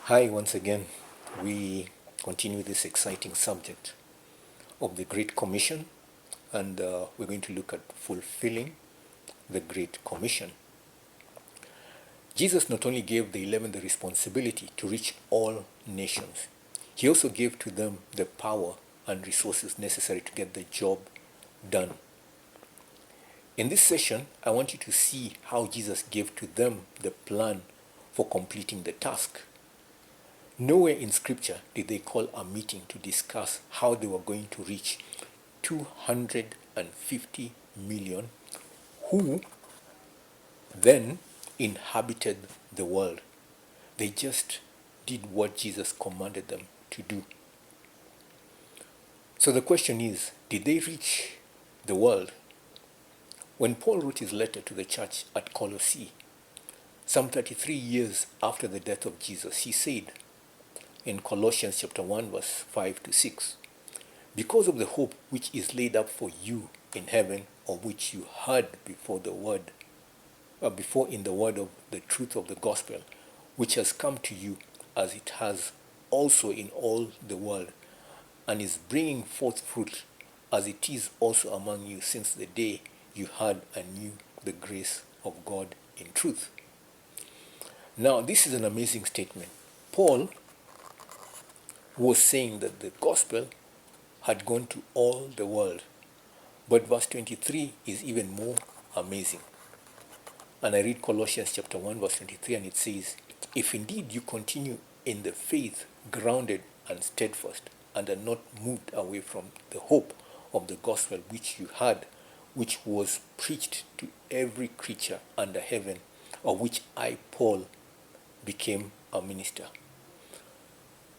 Hi, once again. We continue this exciting subject of the Great Commission, and we're going to look at fulfilling the Great Commission. Jesus not only gave the 11 the responsibility to reach all nations, he also gave to them the power and resources necessary to get the job done. In this session, I want you to see how Jesus gave to them the plan for completing the task. Nowhere in Scripture did they call a meeting to discuss how they were going to reach 250 million who then inhabited the world. They just did what Jesus commanded them to do. So the question is, did they reach the world? When Paul wrote his letter to the church at Colossae, some 33 years after the death of Jesus, he said, in Colossians chapter 1 verse 5 to 6, because of the hope which is laid up for you in heaven, of which you heard before in the word of the truth of the gospel, which has come to you as it has also in all the world, and is bringing forth fruit, as it is also among you since the day you heard and knew the grace of God in truth. Now, this is an amazing statement. Paul was saying that the gospel had gone to all the world. But verse 23 is even more amazing. And I read Colossians chapter 1 verse 23, and it says, if indeed you continue in the faith, grounded and steadfast, and are not moved away from the hope of the gospel which you had, which was preached to every creature under heaven, of which I, Paul, became a minister.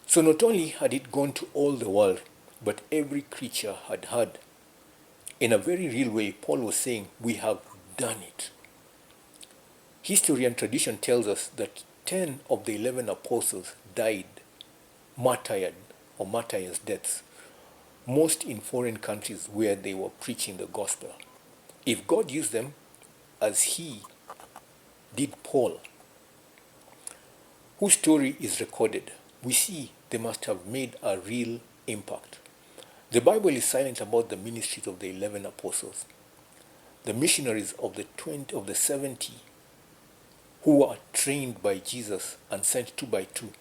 So not only had it gone to all the world, but every creature had heard. In a very real way, Paul was saying, we have done it. History and tradition tells us that 10 of the 11 apostles died, martyred or martyrs' deaths, most in foreign countries where they were preaching the gospel. If God used them as he did Paul, whose story is recorded, we see they must have made a real impact. The Bible is silent about the ministries of the 11 apostles, the missionaries of the 70 who were trained by Jesus and sent 2 by 2,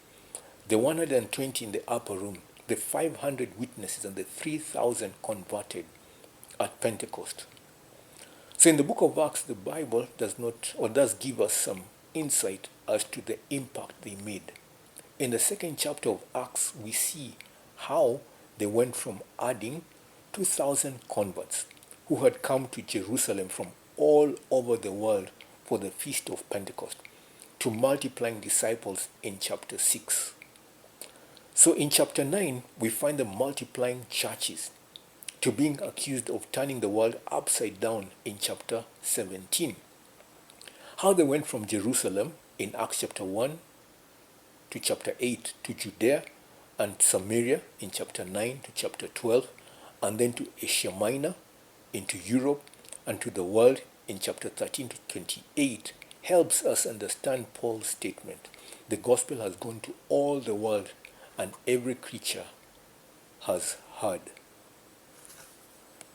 the 120 in the upper room, the 500 witnesses, and the 3,000 converted at Pentecost. So in the book of Acts, the Bible does give us some insight as to the impact they made. In the second chapter of Acts, we see how they went from adding 2,000 converts who had come to Jerusalem from all over the world for the Feast of Pentecost to multiplying disciples in chapter 6. So in chapter 9, we find them multiplying churches to being accused of turning the world upside down in chapter 17. How they went from Jerusalem in Acts chapter 1 to chapter 8 to Judea and Samaria in chapter 9 to chapter 12, and then to Asia Minor, into Europe, and to the world in chapter 13 to 28, helps us understand Paul's statement. The gospel has gone to all the world, and every creature has heard.